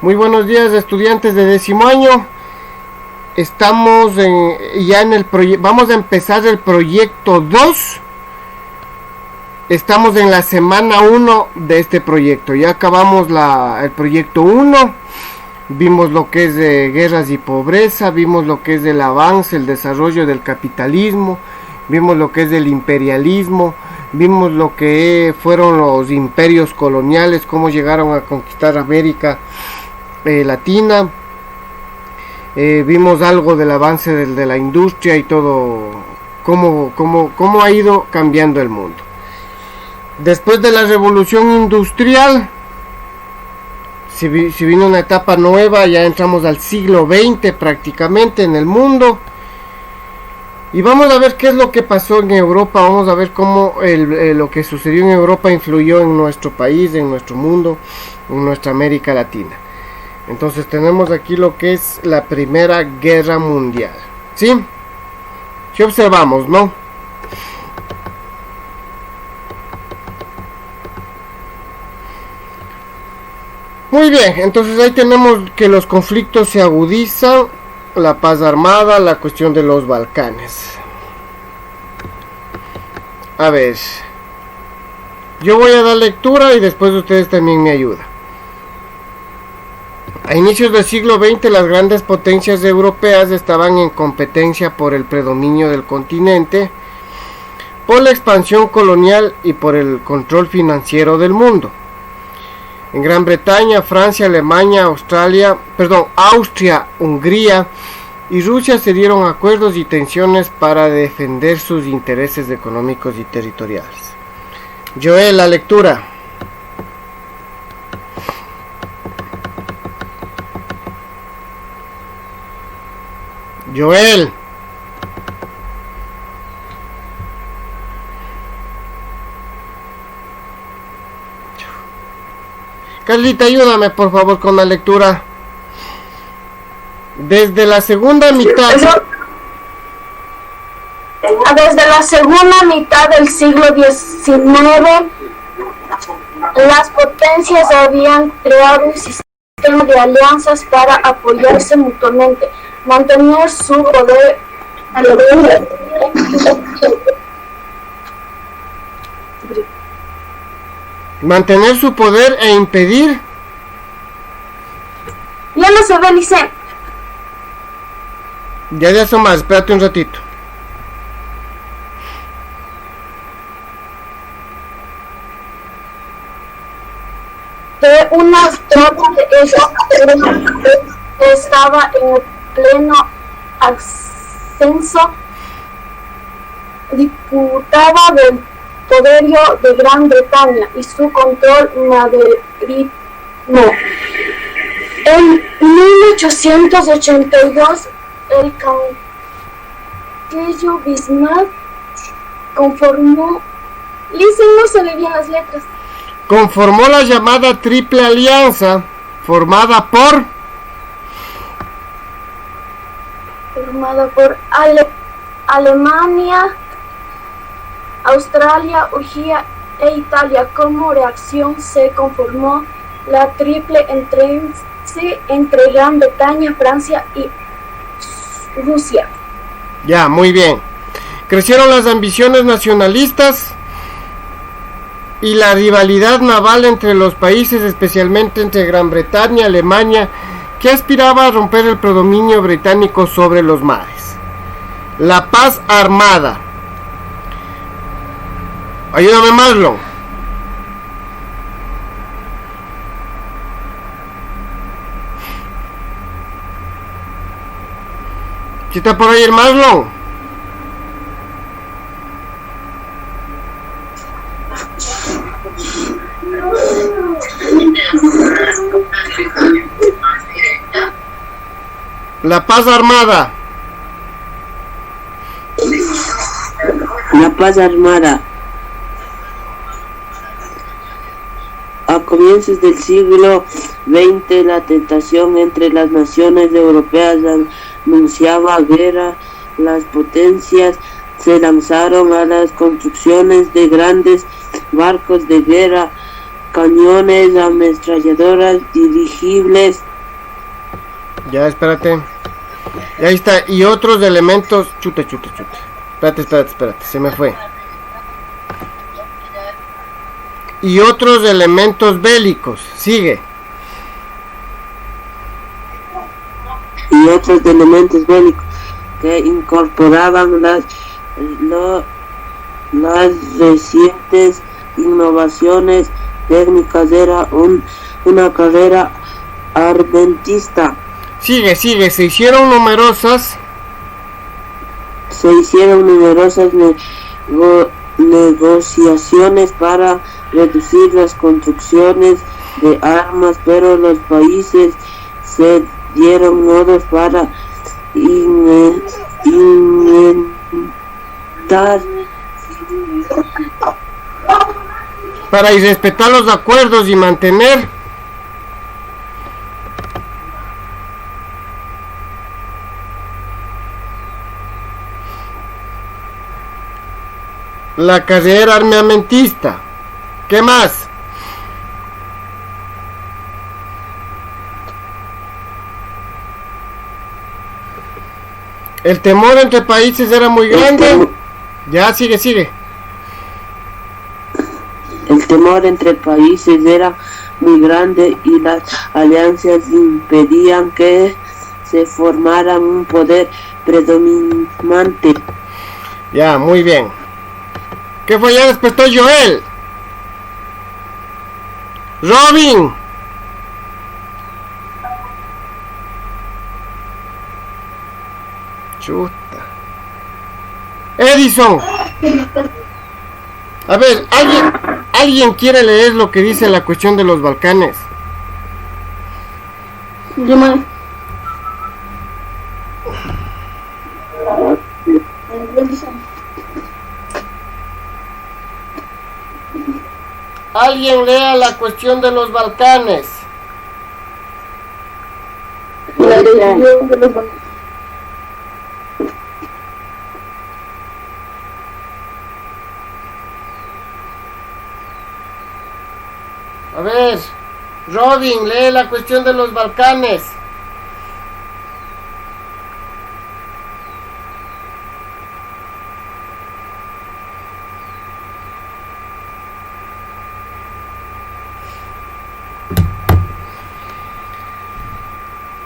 Muy buenos días, estudiantes de 10º año. Estamos ya en el proyecto. Vamos a empezar el proyecto 2. Estamos en la semana 1 de este proyecto. Ya acabamos el proyecto 1. Vimos lo que es de guerras y pobreza. Vimos lo que es del avance, el desarrollo del capitalismo. Vimos lo que es del imperialismo. Vimos lo que fueron los imperios coloniales, cómo llegaron a conquistar América Latina. Vimos algo del avance de la industria y todo, cómo ha ido cambiando el mundo. Después de la revolución industrial, si vino una etapa nueva, ya entramos al siglo XX prácticamente en el mundo. Y vamos a ver qué es lo que pasó en Europa, vamos a ver cómo lo que sucedió en Europa influyó en nuestro país, en nuestro mundo, en nuestra América Latina. Entonces tenemos aquí lo que es la Primera Guerra Mundial. ¿Sí? ¿Qué observamos, no? Muy bien, entonces ahí tenemos que los conflictos se agudizan, la paz armada, la cuestión de los Balcanes. A ver, yo voy a dar lectura y después ustedes también me ayudan. A inicios del siglo XX, las grandes potencias europeas estaban en competencia por el predominio del continente, por la expansión colonial y por el control financiero del mundo. En Gran Bretaña, Francia, Alemania, Austria, Hungría y Rusia se dieron acuerdos y tensiones para defender sus intereses económicos y territoriales. Joel, la lectura. Joel. Carlita, ayúdame por favor con la lectura. Desde la segunda mitad del siglo XIX, las potencias habían creado un sistema de alianzas para apoyarse mutuamente, mantener su poder e impedir. Ya no se ve, Licen. Ya son más, espérate un ratito. Que una tropa estaba en pleno ascenso, disputaba del poderío de Gran Bretaña y su control maderino. En 1882, el canciller Bismarck conformó, no se le bien las letras, conformó la llamada Triple Alianza, formada por Alemania, Australia, Hungría e Italia. Como reacción se conformó la Triple Entente entre Gran Bretaña, Francia y Rusia. Ya, muy bien. Crecieron las ambiciones nacionalistas y la rivalidad naval entre los países, especialmente entre Gran Bretaña y Alemania, que aspiraba a romper el predominio británico sobre los mares. La paz armada. Ayúdame, Marlon. ¿Qué está por ahí el Marlon? La paz armada. La paz armada. A comienzos del siglo XX, la tentación entre las naciones europeas anunciaba guerra. Las potencias se lanzaron a las construcciones de grandes barcos de guerra, cañones, ametralladoras, dirigibles Ya, espérate. Y ahí está. Y otros elementos. Chuta. Espérate. Se me fue. Y otros elementos bélicos. Sigue. Y otros elementos bélicos que incorporaban las recientes innovaciones técnicas. Era una carrera armamentista. Sigue. Se hicieron numerosas negociaciones para reducir las construcciones de armas, pero los países se dieron modos para respetar los acuerdos y mantener la carrera armamentista. ¿Qué más? El temor entre países era muy grande. Ya, sigue. El temor entre países era muy grande y las alianzas impedían que se formara un poder predominante. Ya, muy bien. ¿Qué fue? Ya despertó Joel. Robin. Chuta. Edison. A ver, ¿alguien quiere leer lo que dice la cuestión de los Balcanes? Yo me... Alguien lea la cuestión de los Balcanes. A ver, Robin, lee la cuestión de los Balcanes.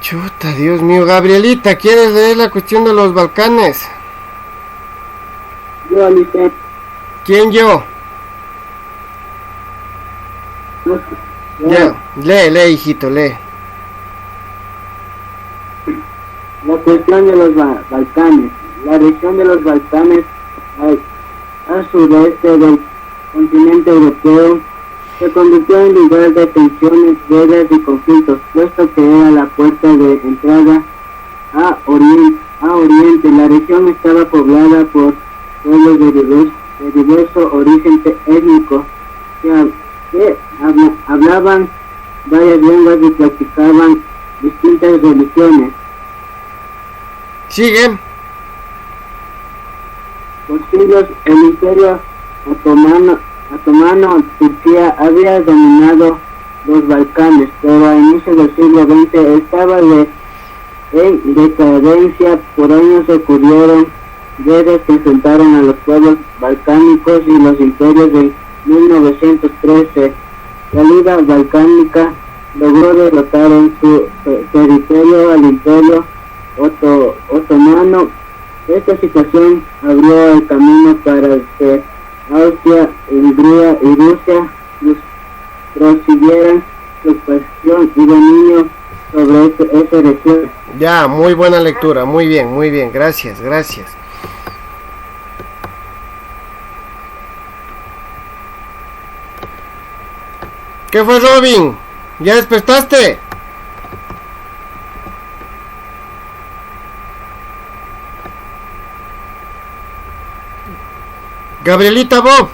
Chuta, Dios mío. Gabrielita, ¿quieres leer la cuestión de los Balcanes? Yo, Alice. ¿Quién, yo? Ya, lee, hijito, lee. La cuestión de los Balcanes. La región de los Balcanes al sureste del continente europeo se convirtió en lugar de tensiones, guerras y conflictos, puesto que era la puerta de entrada a Oriente. La región estaba poblada por pueblos de diverso origen étnico que hablaban varias lenguas y practicaban distintas religiones. Sigue. Por siglos el Imperio Otomano Turquía había dominado los Balcanes, pero a inicios del siglo XX estaba en decadencia. Por años ocurrieron guerras que enfrentaron a los pueblos balcánicos y los imperios. En 1913 la Liga Balcánica logró derrotar en su territorio al Imperio Otomano. Esta situación abrió el camino para que Austria, Hungría y Rusia prosiguieran su expansión y dominio sobre esa región. Ya, muy buena lectura, muy bien, gracias. ¿Qué fue, Robin? ¿Ya despertaste? Gabrielita, Bob.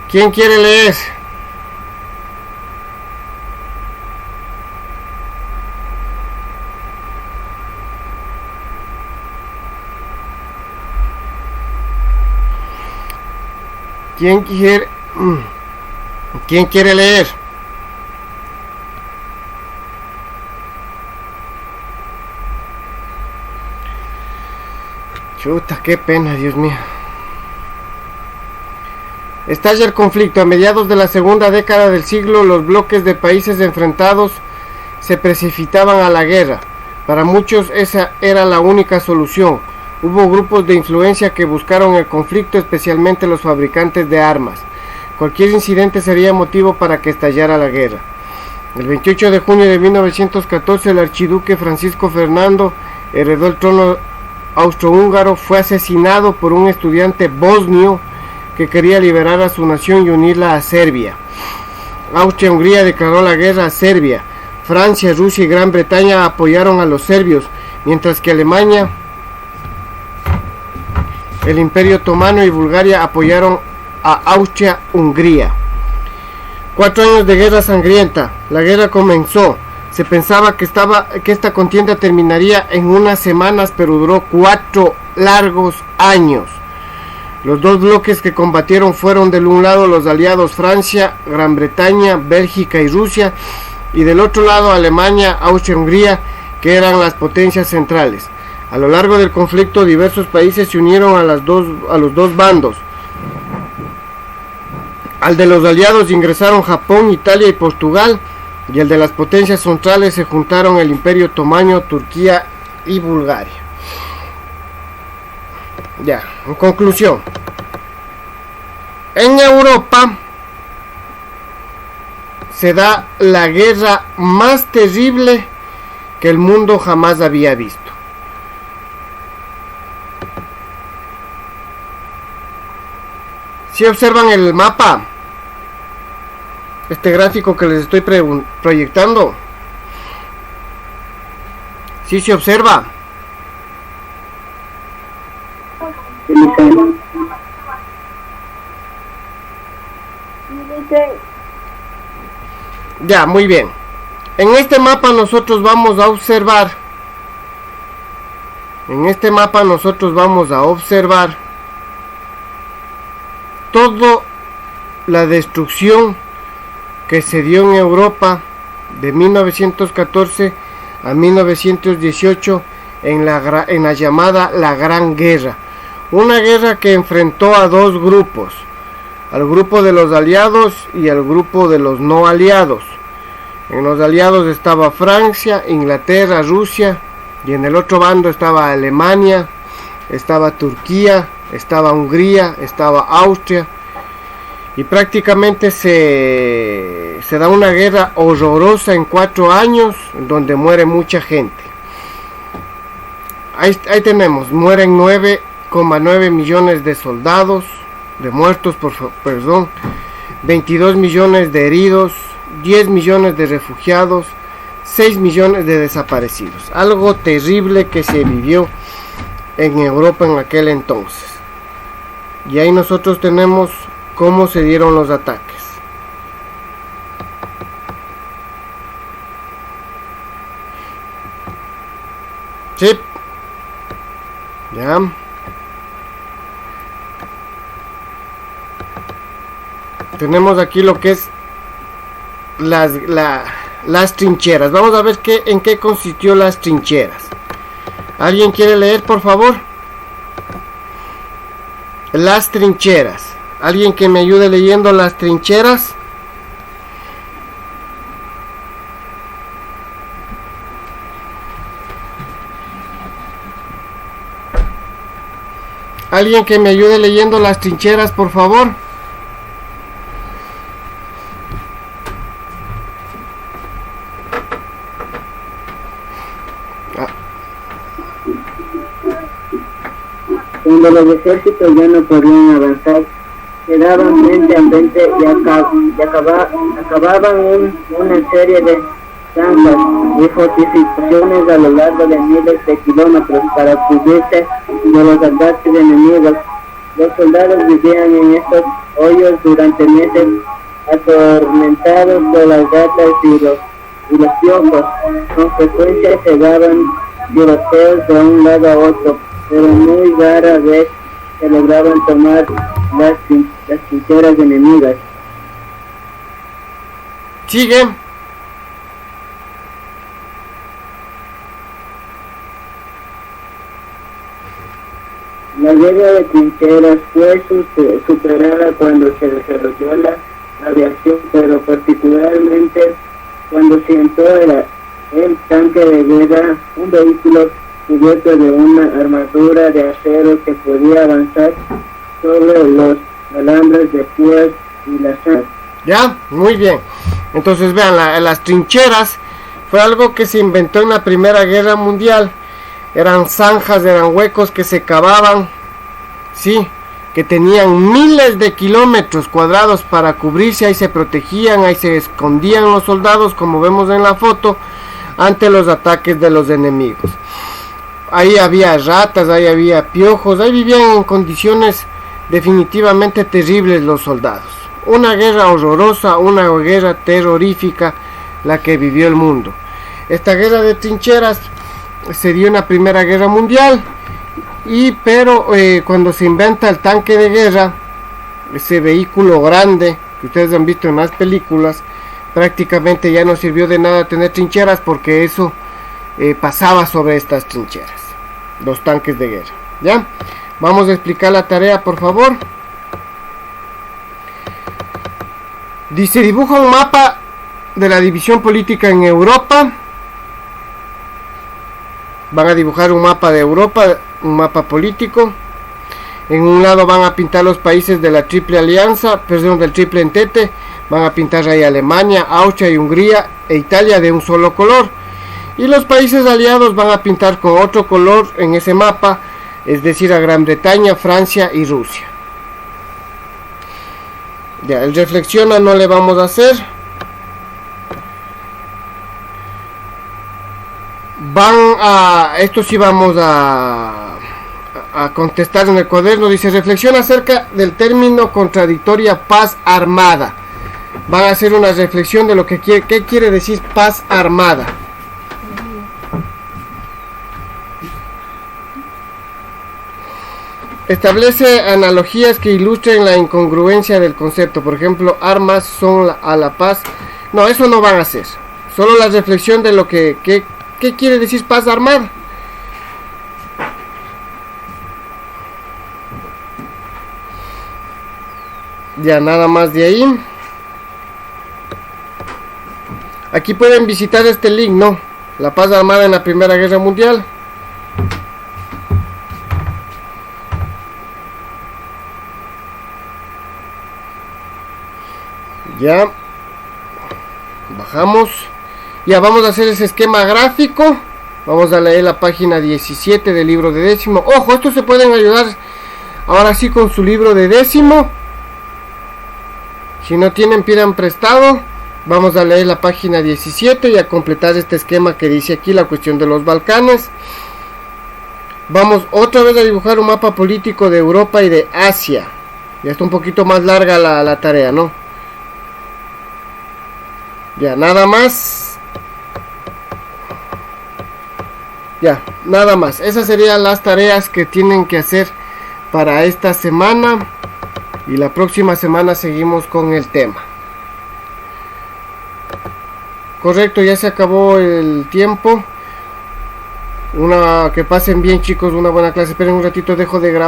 ¿Quién quiere leer? ¿Quién quiere leer? Chuta, qué pena, Dios mío. Estalla el conflicto. A mediados de la segunda década del siglo, los bloques de países enfrentados se precipitaban a la guerra. Para muchos esa era la única solución. Hubo grupos de influencia que buscaron el conflicto, especialmente los fabricantes de armas. Cualquier incidente sería motivo para que estallara la guerra. El 28 de junio de 1914, el archiduque Francisco Fernando heredó el trono austrohúngaro. Fue asesinado por un estudiante bosnio que quería liberar a su nación y unirla a Serbia. Austria-Hungría declaró la guerra a Serbia. Francia, Rusia y Gran Bretaña apoyaron a los serbios, mientras que Alemania, el Imperio Otomano y Bulgaria apoyaron a Austria-Hungría. 4 años de guerra sangrienta. La guerra comenzó. Se pensaba que esta contienda terminaría en unas semanas, pero duró 4 largos años. Los dos bloques que combatieron fueron del un lado los aliados Francia, Gran Bretaña, Bélgica y Rusia, y del otro lado Alemania, Austria-Hungría, que eran las potencias centrales. A lo largo del conflicto, diversos países se unieron a los dos bandos. Al de los aliados ingresaron Japón, Italia y Portugal, y el de las potencias centrales se juntaron el Imperio Otomano, Turquía y Bulgaria. Ya, en conclusión, en Europa se da la guerra más terrible que el mundo jamás había visto. Si observan el mapa, este gráfico que les estoy proyectando, si se observa. Ya, muy bien. En este mapa nosotros vamos a observar. Toda la destrucción que se dio en Europa de 1914 a 1918 en la llamada la Gran Guerra. Una guerra que enfrentó a dos grupos, al grupo de los aliados y al grupo de los no aliados. En los aliados estaba Francia, Inglaterra, Rusia, y en el otro bando estaba Alemania, estaba Turquía, estaba Hungría, estaba Austria, y prácticamente se da una guerra horrorosa en 4 años, donde muere mucha gente. Ahí tenemos, mueren 9,9 millones de soldados, de muertos, 22 millones de heridos, 10 millones de refugiados, 6 millones de desaparecidos. Algo terrible que se vivió en Europa en aquel entonces. Y ahí nosotros tenemos cómo se dieron los ataques. Sí. Ya. Tenemos aquí lo que es las trincheras. Vamos a ver en qué consistió las trincheras. ¿Alguien quiere leer, por favor? Las trincheras. ¿Alguien que me ayude leyendo las trincheras? ¿Alguien que me ayude leyendo las trincheras, por favor? Cuando los ejércitos ya no podían avanzar, quedaban frente a frente y acababan una serie de zanjas y fortificaciones a lo largo de miles de kilómetros para cubrirse de los ataques enemigos. Los soldados vivían en estos hoyos durante meses, atormentados por las ratas y los piojos. Con frecuencia se daban tiroteos de un lado a otro, pero muy rara vez se lograban tomar las trincheras enemigas. Sigue. La guerra de trincheras fue superada cuando se desarrolló la aviación, pero particularmente cuando se entró el tanque de guerra, un vehículo cubierto de una armadura de acero que podía avanzar sobre los alambres de púas y las armas. Ya, muy bien. Entonces vean, las trincheras fue algo que se inventó en la Primera Guerra Mundial. Eran zanjas, eran huecos que se cavaban, sí, que tenían miles de kilómetros cuadrados para cubrirse. Ahí se protegían, ahí se escondían los soldados, como vemos en la foto, ante los ataques de los enemigos. Ahí había ratas, ahí había piojos, ahí vivían en condiciones definitivamente terribles los soldados. Una guerra horrorosa, una guerra terrorífica la que vivió el mundo. Esta guerra de trincheras se dio en la Primera Guerra Mundial, pero cuando se inventa el tanque de guerra, ese vehículo grande que ustedes han visto en las películas, prácticamente ya no sirvió de nada tener trincheras, porque eso pasaba sobre estas trincheras, los tanques de guerra. ¿Ya? Vamos a explicar la tarea, por favor. Dice, dibuja un mapa de la división política en Europa. Van a dibujar un mapa de Europa, un mapa político. En un lado van a pintar los países de la Triple Alianza, del Triple Entente. Van a pintar ahí Alemania, Austria y Hungría e Italia de un solo color. Y los países aliados van a pintar con otro color en ese mapa, es decir, a Gran Bretaña, Francia y Rusia. Ya, el reflexiona no le vamos a hacer. Esto sí vamos a contestar en el cuaderno. Dice, reflexiona acerca del término contradictoria paz armada. Van a hacer una reflexión de lo que qué quiere decir paz armada. Establece analogías que ilustren la incongruencia del concepto. Por ejemplo, armas son a la paz. No, eso no van a hacer. Solo la reflexión de lo que ¿qué quiere decir paz armada? Ya, nada más de ahí. Aquí pueden visitar este link, ¿no? La paz armada en la Primera Guerra Mundial. Ya. Bajamos. Ya, vamos a hacer ese esquema gráfico. Vamos a leer la página 17 del libro de décimo. Ojo, estos se pueden ayudar ahora sí con su libro de décimo. Si no tienen, pidan prestado. Vamos a leer la página 17 y a completar este esquema que dice aquí, la cuestión de los Balcanes. Vamos otra vez a dibujar un mapa político de Europa y de Asia. Ya está un poquito más larga la tarea, ¿no? Ya, nada más. Ya, nada más. Esas serían las tareas que tienen que hacer para esta semana. Y la próxima semana seguimos con el tema. Correcto, ya se acabó el tiempo. Que pasen bien, chicos, una buena clase. Esperen un ratito, dejo de grabar.